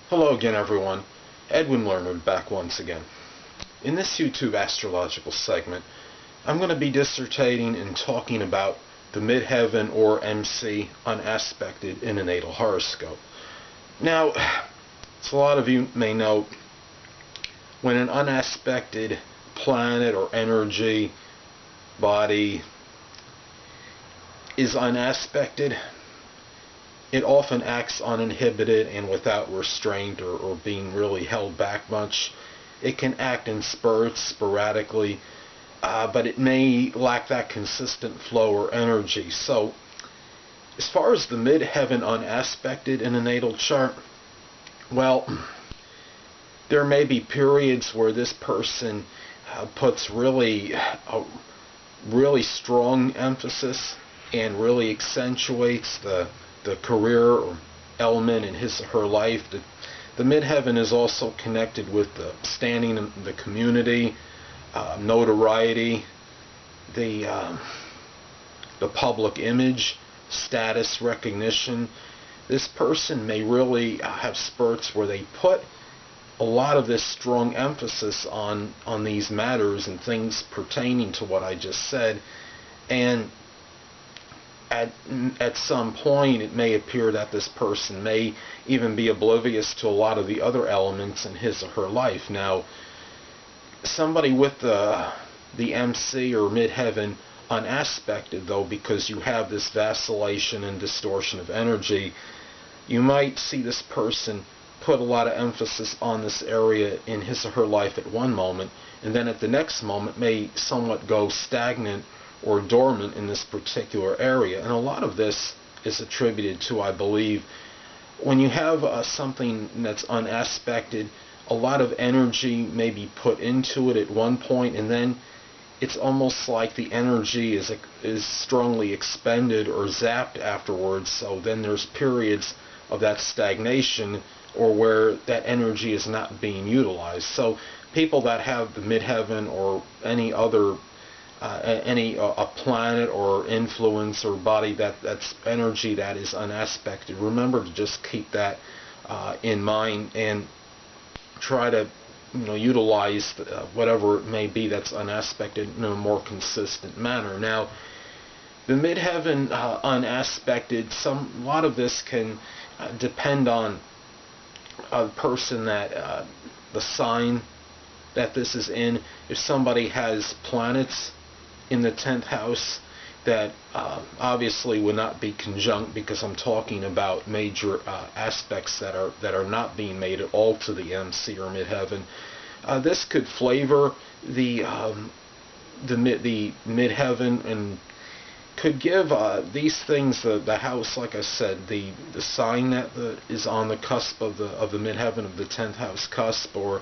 Hello again, everyone. Edwin Learnard back once again. In this YouTube astrological segment, I'm going to be dissertating and talking about the midheaven, or MC, unaspected in a natal horoscope. Now, as a lot of you may know, when an unaspected planet or energy body is unaspected, it often acts uninhibited and without restraint or being really held back much. It can act in spurts, sporadically, but it may lack that consistent flow or energy. So, as far as the midheaven unaspected in a natal chart, well, there may be periods where this person puts really strong emphasis and really accentuates the career element in his or her life. The midheaven is also connected with the standing in the community, notoriety, the public image, status, recognition. This person may really have spurts where they put a lot of this strong emphasis on these matters and things pertaining to what I just said, and at some point it may appear that this person may even be oblivious to a lot of the other elements in his or her life. Now, somebody with the MC or midheaven unaspected, though, because you have this vacillation and distortion of energy, you might see this person put a lot of emphasis on this area in his or her life at one moment, and then at the next moment may somewhat go stagnant or dormant in this particular area. And a lot of this is attributed to, I believe, when you have something that's unaspected, a lot of energy may be put into it at one point, and then it's almost like the energy is strongly expended or zapped afterwards. So then there's periods of that stagnation, or where that energy is not being utilized. So people that have the midheaven or any other a planet or influence or body that's energy that is unaspected, remember to just keep that in mind and try to utilize whatever it may be that's unaspected in a more consistent manner. Now, the midheaven unaspected, a lot of this can depend on a person that the sign that this is in. If somebody has planets in the 10th house that obviously would not be conjunct, because I'm talking about major aspects that are not being made at all to the MC or midheaven. This could flavor the midheaven and could give these things the house, like I said, the sign that is on the cusp of the midheaven, of the 10th house cusp, or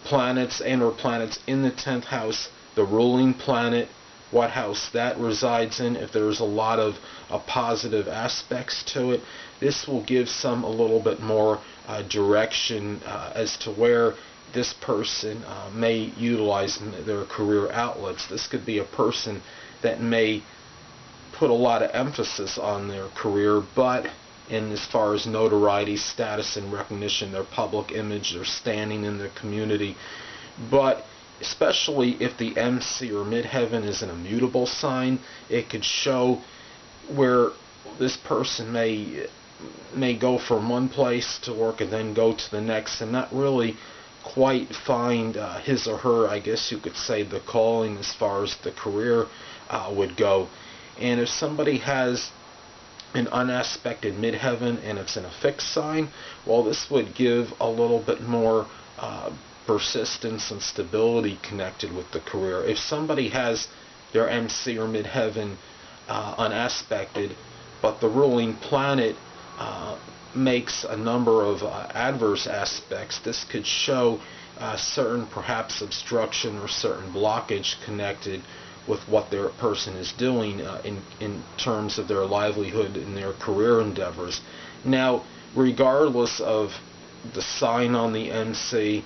planets or planets in the 10th house, the ruling planet, what house that resides in. If there's a lot of positive aspects to it, this will give a little bit more direction as to where this person may utilize their career outlets. This could be a person that may put a lot of emphasis on their career, but in as far as notoriety, status, and recognition, their public image, their standing in the community. But especially if the MC or midheaven is an immutable sign, it could show where this person may go from one place to work and then go to the next and not really quite find his or her, I guess you could say, the calling as far as the career would go. And if somebody has an unaspected midheaven and it's in a fixed sign, well, this would give a little bit more persistence and stability connected with the career. If somebody has their MC or midheaven unaspected, but the ruling planet makes a number of adverse aspects, this could show certain perhaps obstruction or certain blockage connected with what their person is doing in terms of their livelihood and their career endeavors. Now, regardless of the sign on the MC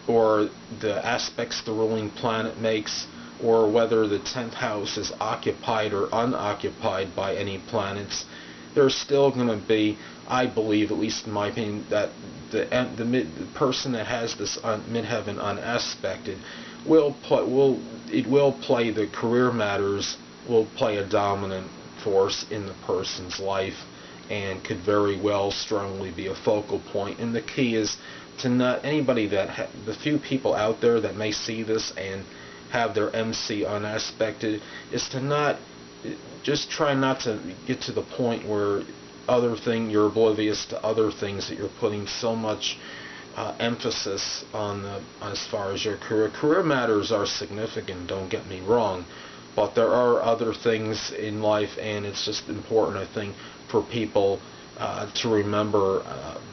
or the aspects the ruling planet makes, or whether the 10th house is occupied or unoccupied by any planets, there's still going to be, I believe, at least in my opinion, that the person that has this midheaven unaspected will play the career matters, will play a dominant force in the person's life, and could very well strongly be a focal point. And the key is to not anybody that the few people out there that may see this and have their MC unaspected, is to not just try not to get to the point where you're oblivious to other things that you're putting so much emphasis on as far as your career matters are significant, don't get me wrong, but there are other things in life, and it's just important, I think, for people to remember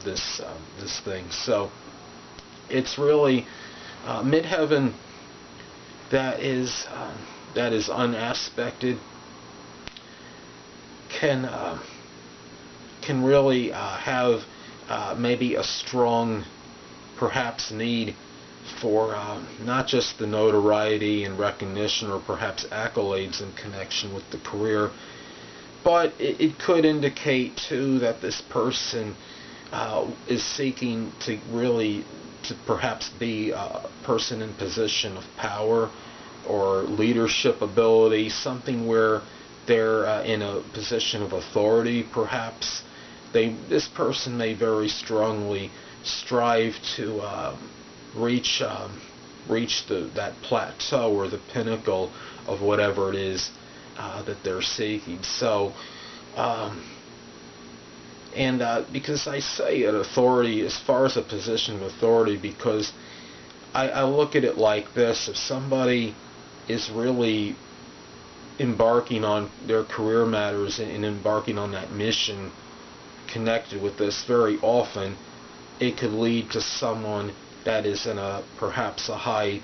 this thing. So it's really midheaven that is unaspected can really have maybe a strong, perhaps, need for not just the notoriety and recognition or perhaps accolades in connection with the career, but it could indicate too that this person is seeking to perhaps be a person in position of power or leadership ability, something where they're in a position of authority. Perhaps this person may very strongly strive to reach that plateau or the pinnacle of whatever it is that they're seeking. So, because I say an authority as far as a position of authority, because I look at it like this: if somebody is really embarking on their career matters and embarking on that mission connected with this, very often it could lead to someone that is in perhaps a high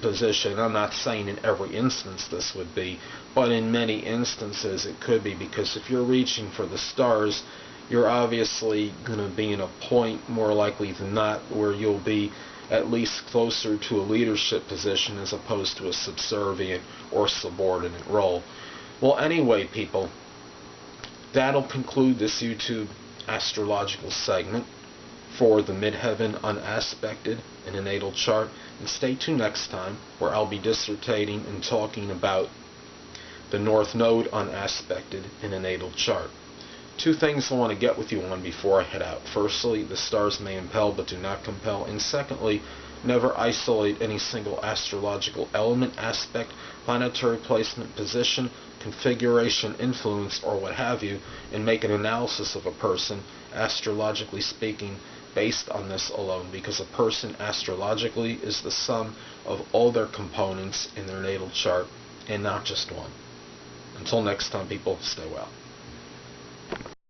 position. I'm not saying in every instance this would be, but in many instances it could be, because if you're reaching for the stars, you're obviously going to be in a point, more likely than not, where you'll be at least closer to a leadership position as opposed to a subservient or subordinate role. Well, anyway, people, that'll conclude this YouTube astrological segment for the midheaven unaspected in a natal chart. And stay tuned next time, where I'll be dissertating and talking about the North Node unaspected in a natal chart. Two things I want to get with you on before I head out. Firstly, the stars may impel but do not compel. And secondly, never isolate any single astrological element, aspect, planetary placement, position, configuration, influence, or what have you, and make an analysis of a person, astrologically speaking, based on this alone, because a person astrologically is the sum of all their components in their natal chart and not just one. Until next time, people, stay well.